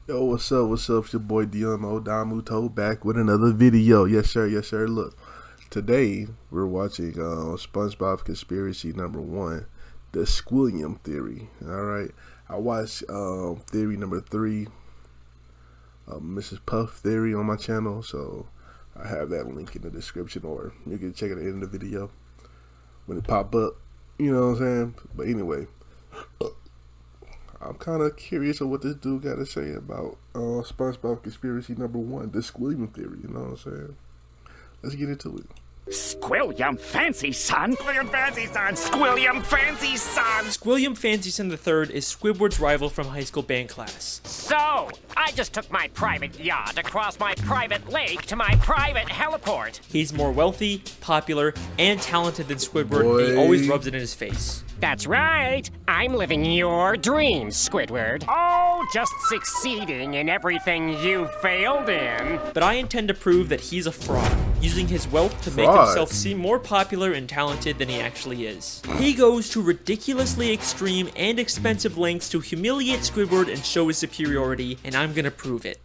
Yo, what's up? What's up? It's your boy Domuto back with another video. Yes, sir. Yes, sir. Look, today we're watching SpongeBob Conspiracy #1, the Squilliam theory. All right, I watched theory #3, Mrs. Puff theory on my channel, so I have that link in the description, or you can check it at the end of the video when it pop up. You know what I'm saying? But anyway. I'm kind of curious of what this dude got to say about SpongeBob Conspiracy #1, the Squilliam theory. You know what I'm saying? Let's get into it. Squilliam Fancy Son! Squilliam Fancy Son! Squilliam Fancy Son! Squilliam Fancy Son III is Squidward's rival from high school band class. So, I just took my private yacht across my private lake to my private heliport. He's more wealthy, popular, and talented than Squidward, and he always rubs it in his face. That's right. I'm living your dreams, Squidward. Oh, just succeeding in everything you failed in. But I intend to prove that he's a fraud, using his wealth to make himself seem more popular and talented than he actually is. He goes to ridiculously extreme and expensive lengths to humiliate Squidward and show his superiority, and I'm gonna prove it.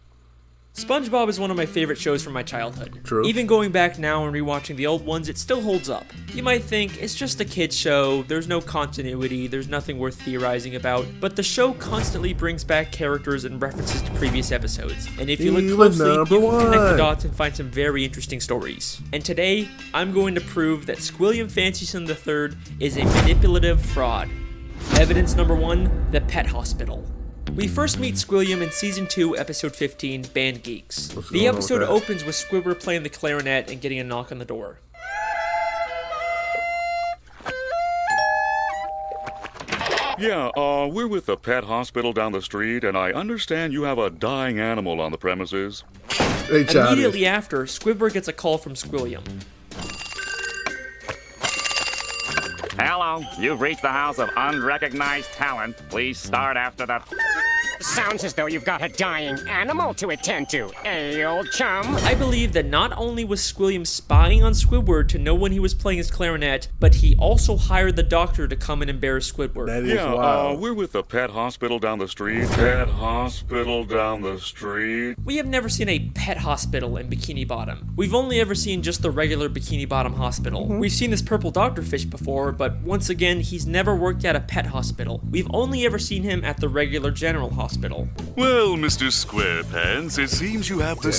SpongeBob is one of my favorite shows from my childhood. True. Even going back now and rewatching the old ones, it still holds up. You might think, it's just a kid's show, there's no continuity, there's nothing worth theorizing about, but the show constantly brings back characters and references to previous episodes. And if you look closely, you can connect the dots and find some very interesting stories. And today, I'm going to prove that Squilliam Fancy Son III is a manipulative fraud. Evidence number 1, the pet hospital. We first meet Squilliam in Season 2, Episode 15, Band Geeks. The episode opens with Squidward playing the clarinet and getting a knock on the door. Yeah, we're with the pet hospital down the street, and I understand you have a dying animal on the premises. Immediately after, Squidward gets a call from Squilliam. Hello, you've reached the house of unrecognized talent. Please start after the... Sounds as though you've got a dying animal to attend to, eh, old chum? I believe that not only was Squilliam spying on Squidward to know when he was playing his clarinet, but he also hired the doctor to come and embarrass Squidward. That is wild. We're with the pet hospital down the street. Pet hospital down the street. We have never seen a pet hospital in Bikini Bottom. We've only ever seen just the regular Bikini Bottom hospital. We've seen this purple doctorfish before, but once again, he's never worked at a pet hospital. We've only ever seen him at the regular general hospital. Well, Mr. Squarepants, it seems you have the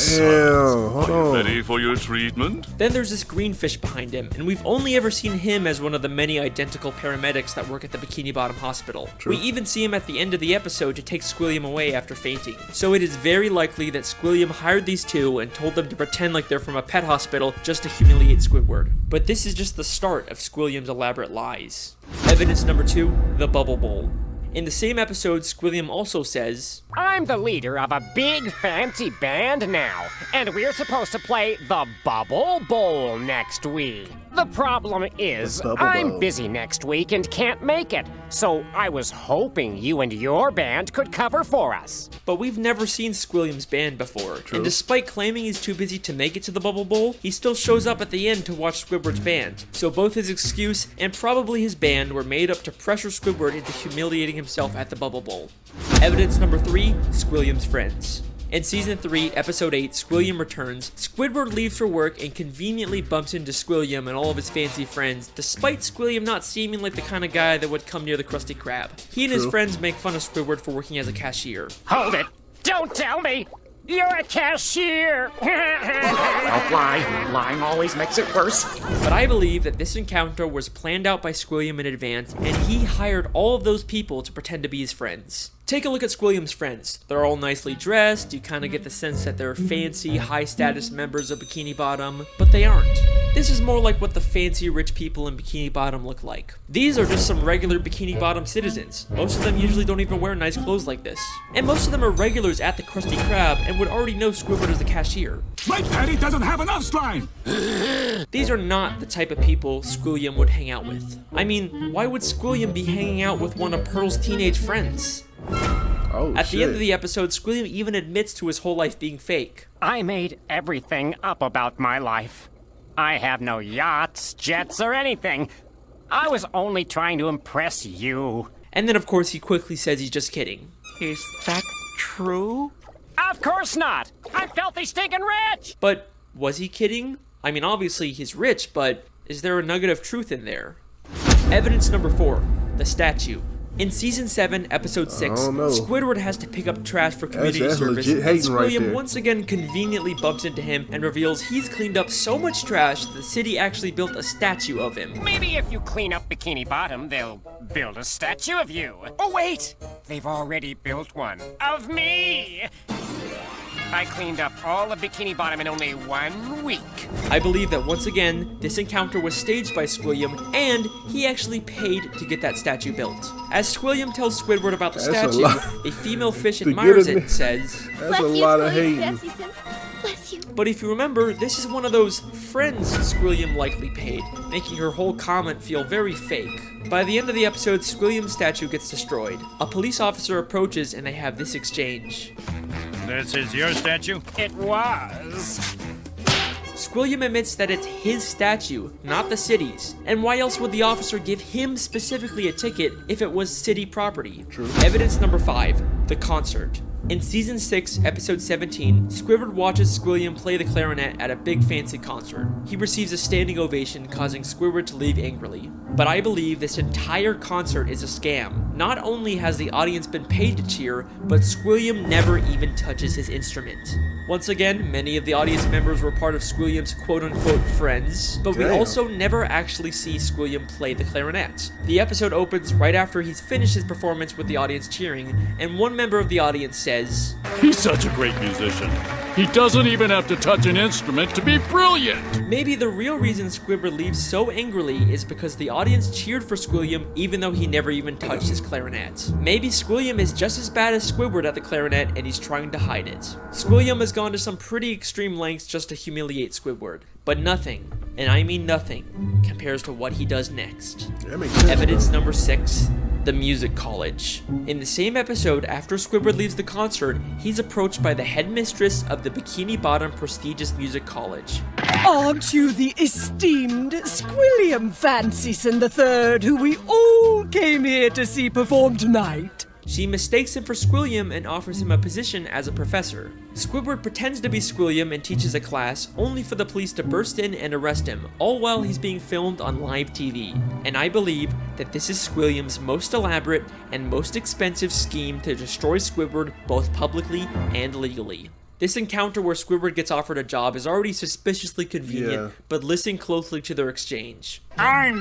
hold Are on. you ready for your treatment? Then there's this green fish behind him, and we've only ever seen him as one of the many identical paramedics that work at the Bikini Bottom hospital. We even see him at the end of the episode to take Squilliam away after fainting. So it is very likely that Squilliam hired these two and told them to pretend like they're from a pet hospital just to humiliate Squidward. But this is just the start of Squilliam's elaborate lies. Evidence number 2, the Bubble Bowl. In the same episode, Squilliam also says, I'm the leader of a big fancy band now, and we're supposed to play the Bubble Bowl next week. The problem is, I'm busy next week and can't make it, so I was hoping you and your band could cover for us. But we've never seen Squilliam's band before, and despite claiming he's too busy to make it to the Bubble Bowl, he still shows up at the end to watch Squidward's band. So both his excuse and probably his band were made up to pressure Squidward into humiliating himself at the Bubble Bowl. Evidence number 3, Squilliam's friends. In Season 3, Episode 8, Squilliam returns. Squidward leaves for work and conveniently bumps into Squilliam and all of his fancy friends, despite Squilliam not seeming like the kind of guy that would come near the Krusty Krab. He and his friends make fun of Squidward for working as a cashier. Hold it! Don't tell me! You're a cashier! Don't lie. Lying always makes it worse. But I believe that this encounter was planned out by Squilliam in advance, and he hired all of those people to pretend to be his friends. Take a look at Squilliam's friends. They're all nicely dressed, you kind of get the sense that they're fancy, high-status members of Bikini Bottom, but they aren't. This is more like what the fancy rich people in Bikini Bottom look like. These are just some regular Bikini Bottom citizens. Most of them usually don't even wear nice clothes like this. And most of them are regulars at the Krusty Krab and would already know Squidward as a cashier. My daddy doesn't have enough slime! These are not the type of people Squilliam would hang out with. I mean, why would Squilliam be hanging out with one of Pearl's teenage friends? At the end of the episode, Squilliam even admits to his whole life being fake. I made everything up about my life. I have no yachts, jets, or anything. I was only trying to impress you. And then, of course, he quickly says he's just kidding. Is that true? Of course not. I'm filthy stinking rich. But was he kidding? I mean, obviously he's rich, but is there a nugget of truth in there? Evidence number 4, the statue. In season 7, episode 6, Squidward has to pick up trash for community service, and Squilliam once again conveniently bumps into him and reveals he's cleaned up so much trash that the city actually built a statue of him. Maybe if you clean up Bikini Bottom, they'll build a statue of you. Oh wait, they've already built one of me. I cleaned up all of Bikini Bottom in only 1 week. I believe that once again, this encounter was staged by Squilliam, and he actually paid to get that statue built. As Squilliam tells Squidward about the statue, a female fish admires it and says, "That's a lot of hating." Bless you. But if you remember, this is one of those friends Squilliam likely paid, making her whole comment feel very fake. By the end of the episode, Squilliam's statue gets destroyed. A police officer approaches and they have this exchange. This is your statue? It was. Squilliam admits that it's his statue, not the city's. And why else would the officer give him specifically a ticket if it was city property? True. Evidence number 5, the concert. In season 6, episode 17, Squidward watches Squilliam play the clarinet at a big fancy concert. He receives a standing ovation, causing Squidward to leave angrily. But I believe this entire concert is a scam. Not only has the audience been paid to cheer, but Squilliam never even touches his instrument. Once again, many of the audience members were part of Squilliam's quote-unquote friends, but we also never actually see Squilliam play the clarinet. The episode opens right after he's finished his performance with the audience cheering, and one member of the audience says, He's such a great musician. He doesn't even have to touch an instrument to be brilliant. Maybe the real reason Squidward leaves so angrily is because the audience cheered for Squilliam even though he never even touched his clarinet. Maybe Squilliam is just as bad as Squidward at the clarinet and he's trying to hide it. Squilliam has gone to some pretty extreme lengths just to humiliate Squidward, but nothing, and I mean nothing, compares to what he does next. Evidence number 6. The Music College. In the same episode, after Squidward leaves the concert, he's approached by the headmistress of the Bikini Bottom prestigious music college. Aren't you the esteemed Squilliam Fancyson III, who we all came here to see perform tonight? She mistakes him for Squilliam and offers him a position as a professor. Squidward pretends to be Squilliam and teaches a class, only for the police to burst in and arrest him, all while he's being filmed on live TV. And I believe that this is Squilliam's most elaborate and most expensive scheme to destroy Squidward both publicly and legally. This encounter where Squidward gets offered a job is already suspiciously convenient, but listen closely to their exchange. I'm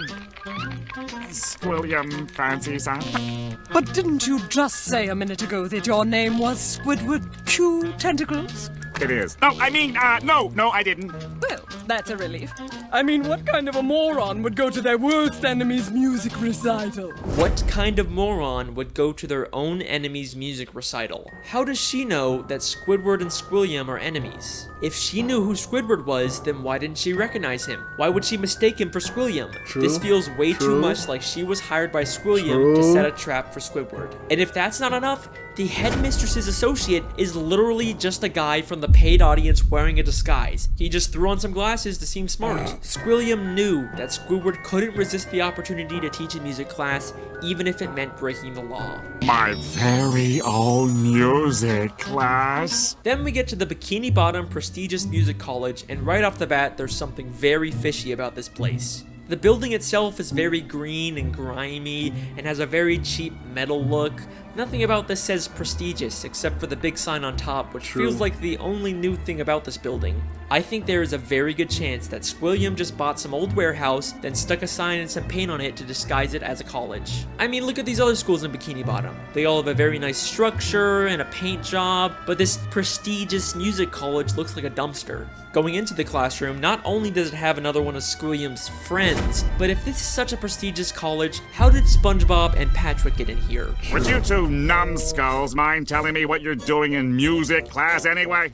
Squilliam Fancyson. But didn't you just say a minute ago that your name was Squidward Q Tentacles? It is. No, I mean, no, I didn't. Well, that's a relief. I mean, what kind of a moron would go to their worst enemy's music recital? What kind of moron would go to their own enemy's music recital? How does she know that Squidward and Squilliam are enemies? If she knew who Squidward was, then why didn't she recognize him? Why would she mistake him for Squilliam? This feels way too much like she was hired by Squilliam to set a trap for Squidward. And if that's not enough, the headmistress's associate is literally just a guy from the paid audience wearing a disguise. He just threw on some glasses to seem smart. Squilliam knew that Squidward couldn't resist the opportunity to teach a music class, even if it meant breaking the law. My very own music class. Then we get to the Bikini Bottom prestigious music college, and right off the bat, there's something very fishy about this place. The building itself is very green and grimy and has a very cheap metal look. Nothing about this says prestigious except for the big sign on top, which feels like the only new thing about this building. I think there is a very good chance that Squilliam just bought some old warehouse, then stuck a sign and some paint on it to disguise it as a college. I mean, look at these other schools in Bikini Bottom. They all have a very nice structure and a paint job, but this prestigious music college looks like a dumpster. Going into the classroom, not only does it have another one of Squilliam's friends, but if this is such a prestigious college, how did SpongeBob and Patrick get in here? Would you two numbskulls mind telling me what you're doing in music class anyway?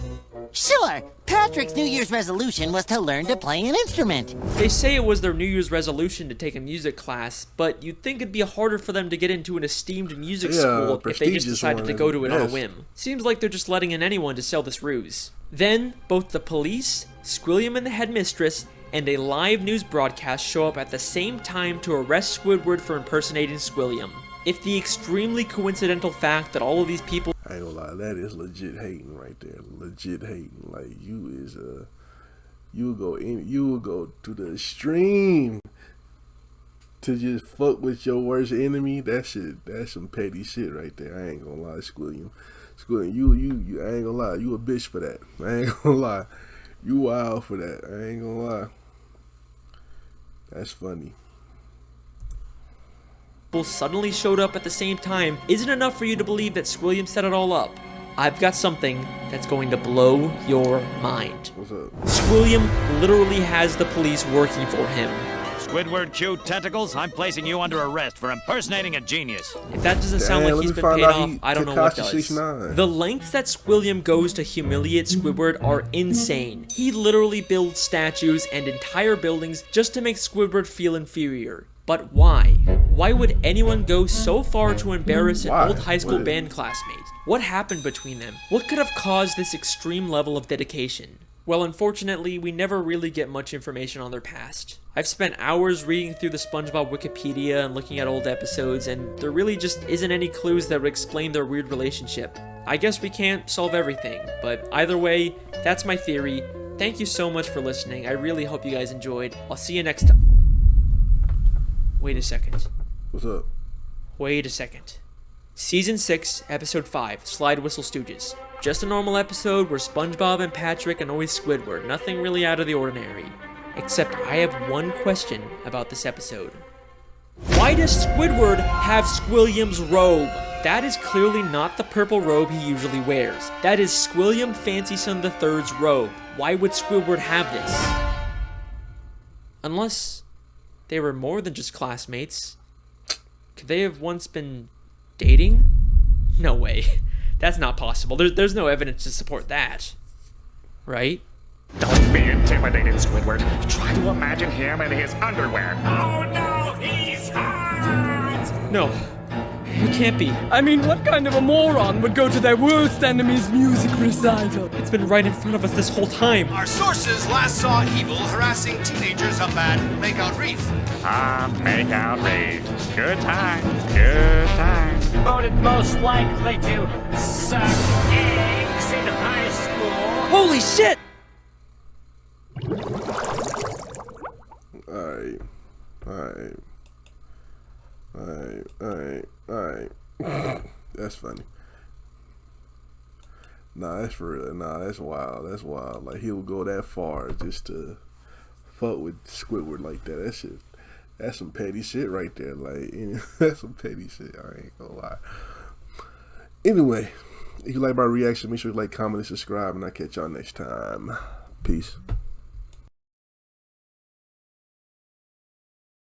Sure. Patrick's New Year's resolution was to learn to play an instrument. They say it was their New Year's resolution to take a music class, but you'd think it'd be harder for them to get into an esteemed music school if they just decided to go to it on a whim. Seems like they're just letting in anyone to sell this ruse. Then, both the police, Squilliam and the headmistress, and a live news broadcast show up at the same time to arrest Squidward for impersonating Squilliam. If the extremely coincidental fact that all of these people I ain't gonna lie, that is legit hating right there. Legit hating. Like you is you will go to the extreme to just fuck with your worst enemy. That's some petty shit right there. I ain't gonna lie, Squilliam. Squilliam, you I ain't gonna lie, you a bitch for that. I ain't gonna lie. You wild for that. I ain't gonna lie. That's funny. Suddenly showed up at the same time isn't enough for you to believe that Squilliam set it all up. I've got something that's going to blow your mind. What's up? Squilliam literally has the police working for him. Squidward Chew Tentacles, I'm placing you under arrest for impersonating a genius. If that doesn't sound like he's been paid off, I don't know what does. 6ix9ine. The lengths that Squilliam goes to humiliate Squidward are insane. He literally builds statues and entire buildings just to make Squidward feel inferior. But why? Why would anyone go so far to embarrass an old high school band classmate? What happened between them? What could have caused this extreme level of dedication? Well, unfortunately, we never really get much information on their past. I've spent hours reading through the SpongeBob Wikipedia and looking at old episodes, and there really just isn't any clues that would explain their weird relationship. I guess we can't solve everything, but either way, that's my theory. Thank you so much for listening. I really hope you guys enjoyed. I'll see you next time. Wait a second. What's up? Wait a second. Season 6, Episode 5, Slide Whistle Stooges. Just a normal episode where SpongeBob and Patrick annoy Squidward. Nothing really out of the ordinary. Except I have one question about this episode. Why does Squidward have Squilliam's robe? That is clearly not the purple robe he usually wears. That is Squilliam Fancyson III's robe. Why would Squidward have this? Unless they were more than just classmates. Could they have once been dating? No way. That's not possible. There's no evidence to support that. Right? Don't be intimidated, Squidward. Try to imagine him in his underwear. Oh no, he's hot! No. You can't be. I mean, what kind of a moron would go to their worst enemy's music recital? It's been right in front of us this whole time. Our sources last saw Evil harassing teenagers up at Makeout Reef. Makeout Reef. Good time. Good time. Voted most likely to suck eggs in high school. Holy shit! Alright. That's funny. Nah, that's for real. Nah, that's wild. That's wild. Like, he would go that far just to fuck with Squidward like that. That's some petty shit right there. Like, that's some petty shit. I ain't gonna lie. Anyway, if you like my reaction, make sure you like, comment, and subscribe, and I'll catch y'all next time. Peace.